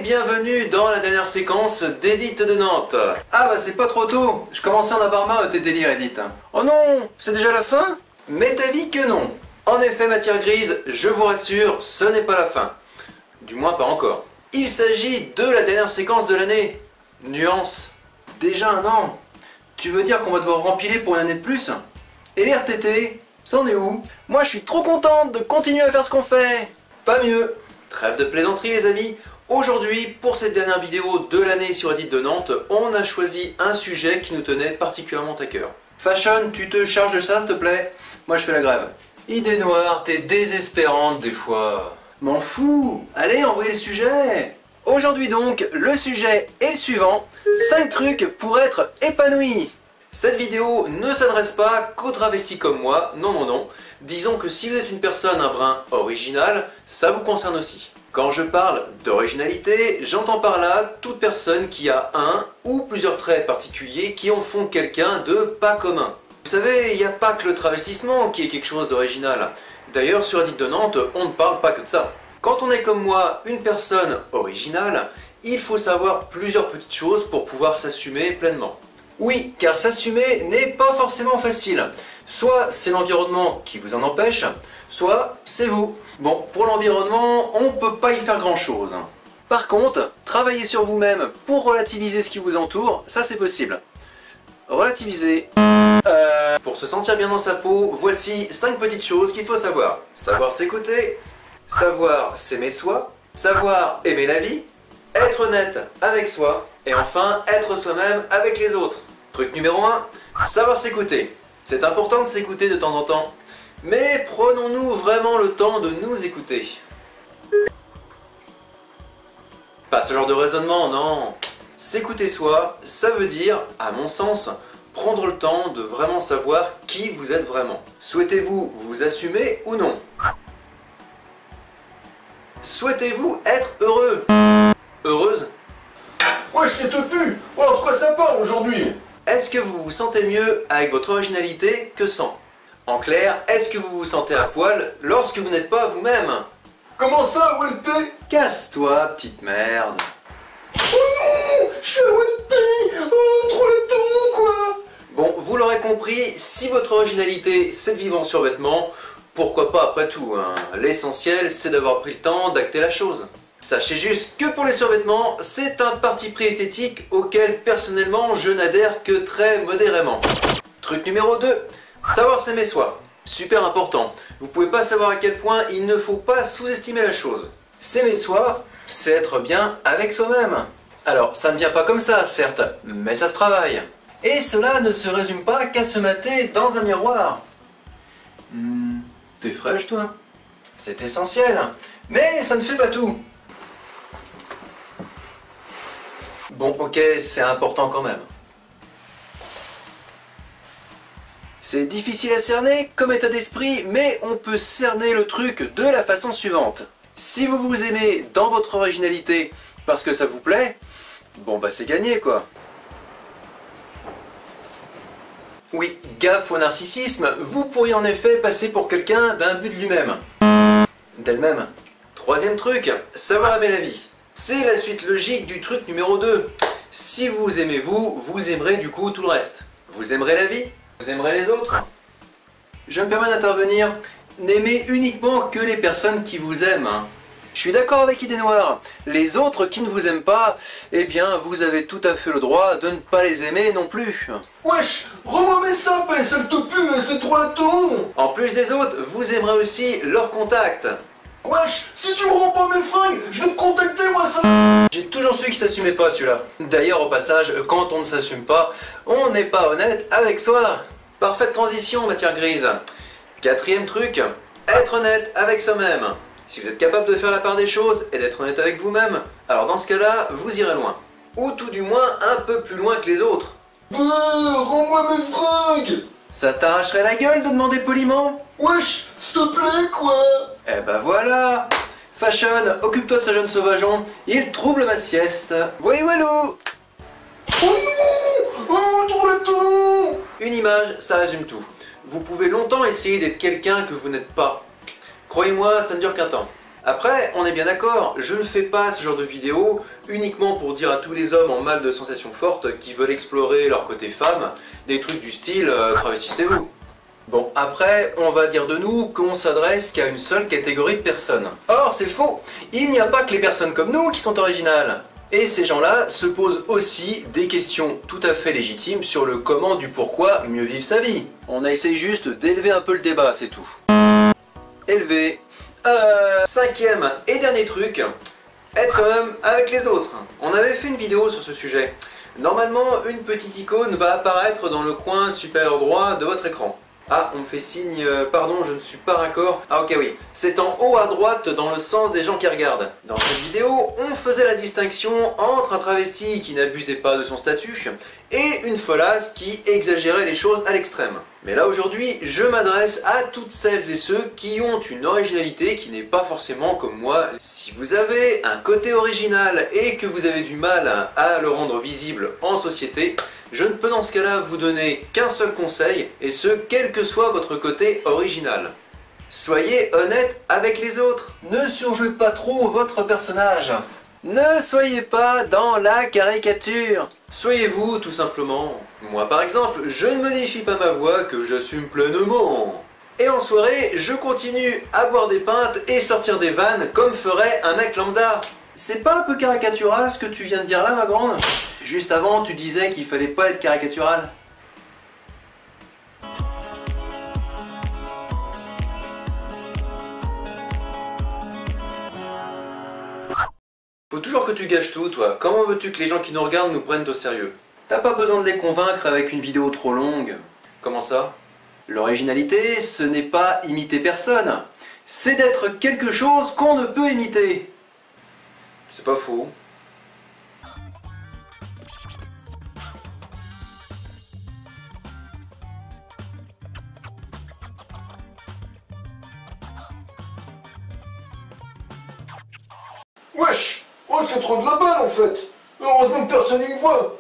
bienvenue dans la dernière séquence d'Edith de Nantes. Ah bah c'est pas trop tôt, je commençais à en avoir marre de tes délires Edith. Oh non, c'est déjà la fin? Mais t'avis que non. En effet matière grise, je vous rassure, ce n'est pas la fin. Du moins pas encore. Il s'agit de la dernière séquence de l'année. Nuance. Déjà un an. Tu veux dire qu'on va devoir rempiler pour une année de plus? Et les RTT, ça en est où? Moi je suis trop contente de continuer à faire ce qu'on fait. Pas mieux. Trêve de plaisanterie les amis. Aujourd'hui, pour cette dernière vidéo de l'année sur Edith de Nantes, on a choisi un sujet qui nous tenait particulièrement à cœur. Fashion, tu te charges de ça s'il te plaît? Moi je fais la grève. Idée noire, t'es désespérante des fois. M'en fous. Allez, envoyez le sujet. Aujourd'hui donc, le sujet est le suivant. 5 trucs pour être épanoui. Cette vidéo ne s'adresse pas qu'aux travestis comme moi, non non non. Disons que si vous êtes une personne un brin original, ça vous concerne aussi. Quand je parle d'originalité, j'entends par là toute personne qui a un ou plusieurs traits particuliers qui en font quelqu'un de pas commun. Vous savez, il n'y a pas que le travestissement qui est quelque chose d'original. D'ailleurs, sur Edith de Nantes, on ne parle pas que de ça. Quand on est comme moi, une personne originale, il faut savoir plusieurs petites choses pour pouvoir s'assumer pleinement. Oui, car s'assumer n'est pas forcément facile. Soit c'est l'environnement qui vous en empêche, soit c'est vous. Bon, pour l'environnement, on ne peut pas y faire grand chose. Par contre, travailler sur vous-même pour relativiser ce qui vous entoure, ça c'est possible. Relativiser. Pour se sentir bien dans sa peau, voici 5 petites choses qu'il faut savoir. Savoir s'écouter, savoir s'aimer soi, savoir aimer la vie, être honnête avec soi, et enfin être soi-même avec les autres. Truc numéro 1, savoir s'écouter. C'est important de s'écouter de temps en temps, mais prenons-nous vraiment le temps de nous écouter? Pas ce genre de raisonnement, non. S'écouter soi, ça veut dire, à mon sens, prendre le temps de vraiment savoir qui vous êtes vraiment. Souhaitez-vous vous assumer ou non? Souhaitez-vous être heureux? Heureuse? Ouais, je t'ai te pu. Oh, de quoi ça parle aujourd'hui? Est-ce que vous vous sentez mieux avec votre originalité que sans? En clair, est-ce que vous vous sentez à poil lorsque vous n'êtes pas vous-même? Comment ça, WLP? Casse-toi, petite merde. Oh non, je suis à WLP. Oh, trop le temps, quoi. Bon, vous l'aurez compris, si votre originalité c'est de vivre en survêtement, pourquoi pas après tout, hein. L'essentiel c'est d'avoir pris le temps d'acter la chose. Sachez juste que pour les survêtements, c'est un parti pris esthétique auquel personnellement je n'adhère que très modérément. Truc numéro 2, savoir s'aimer soi. Super important, vous pouvez pas savoir à quel point il ne faut pas sous-estimer la chose. S'aimer soi, c'est être bien avec soi-même. Alors ça ne vient pas comme ça certes, mais ça se travaille. Et cela ne se résume pas qu'à se mater dans un miroir. T'es fraîche toi? C'est essentiel, mais ça ne fait pas tout. Bon, ok, c'est important quand même. C'est difficile à cerner comme état d'esprit, mais on peut cerner le truc de la façon suivante. Si vous vous aimez dans votre originalité parce que ça vous plaît, bon bah c'est gagné quoi. Oui, gaffe au narcissisme, vous pourriez en effet passer pour quelqu'un d'imbu de lui-même. D'elle-même. Troisième truc, savoir aimer la vie. C'est la suite logique du truc numéro 2. Si vous aimez vous, vous aimerez du coup tout le reste. Vous aimerez la vie, vous aimerez les autres. Je me permets d'intervenir. N'aimez uniquement que les personnes qui vous aiment. Hein. Je suis d'accord avec Idée Noire. Les autres qui ne vous aiment pas, eh bien vous avez tout à fait le droit de ne pas les aimer non plus. Wesh, rends-moi mes sapes, ça te pue, c'est trop le ton. En plus des autres, vous aimerez aussi leur contact. Wesh, si tu me rends pas mes fringues, je vais te contacter moi ça. J'ai toujours su qu'il s'assumait pas celui-là. D'ailleurs au passage, quand on ne s'assume pas, on n'est pas honnête avec soi. Parfaite transition matière grise. Quatrième truc, être honnête avec soi-même. Si vous êtes capable de faire la part des choses et d'être honnête avec vous-même, alors dans ce cas-là, vous irez loin. Ou tout du moins un peu plus loin que les autres. Rends-moi mes fringues. Ça t'arracherait la gueule de demander poliment? Wesh, s'il te plaît quoi. Eh ben voilà. Fashion, occupe-toi de ce jeune sauvageon, il trouble ma sieste. Voyou walou. Oh non. Oh, trop le temps. Une image, ça résume tout. Vous pouvez longtemps essayer d'être quelqu'un que vous n'êtes pas. Croyez-moi, ça ne dure qu'un temps. Après, on est bien d'accord, je ne fais pas ce genre de vidéo uniquement pour dire à tous les hommes en mal de sensations fortes qui veulent explorer leur côté femme, des trucs du style travestissez-vous. Bon, après, on va dire de nous qu'on s'adresse qu'à une seule catégorie de personnes. Or, c'est faux. Il n'y a pas que les personnes comme nous qui sont originales. Et ces gens-là se posent aussi des questions tout à fait légitimes sur le comment du pourquoi mieux vivre sa vie. On a essayé juste d'élever un peu le débat, c'est tout. Élever. Cinquième et dernier truc, être homme avec les autres. On avait fait une vidéo sur ce sujet. Normalement, une petite icône va apparaître dans le coin supérieur droit de votre écran. Ah, on me fait signe, pardon, je ne suis pas raccord. Ah ok oui, c'est en haut à droite dans le sens des gens qui regardent. Dans cette vidéo, on faisait la distinction entre un travesti qui n'abusait pas de son statut et une folasse qui exagérait les choses à l'extrême. Mais là aujourd'hui, je m'adresse à toutes celles et ceux qui ont une originalité qui n'est pas forcément comme moi. Si vous avez un côté original et que vous avez du mal à le rendre visible en société, je ne peux dans ce cas-là vous donner qu'un seul conseil, et ce, quel que soit votre côté original. Soyez honnête avec les autres. Ne surjouez pas trop votre personnage. Ne soyez pas dans la caricature. Soyez vous, tout simplement. Moi par exemple, je ne modifie pas ma voix que j'assume pleinement. Et en soirée, je continue à boire des pintes et sortir des vannes comme ferait un mec lambda. C'est pas un peu caricatural ce que tu viens de dire là, ma grande? Juste avant, tu disais qu'il fallait pas être caricatural. Faut toujours que tu gâches tout, toi. Comment veux-tu que les gens qui nous regardent nous prennent au sérieux? T'as pas besoin de les convaincre avec une vidéo trop longue. Comment ça? L'originalité, ce n'est pas imiter personne. C'est d'être quelque chose qu'on ne peut imiter. C'est pas faux. Wesh! Oh, c'est trop de la balle en fait! Heureusement que personne ne me voit!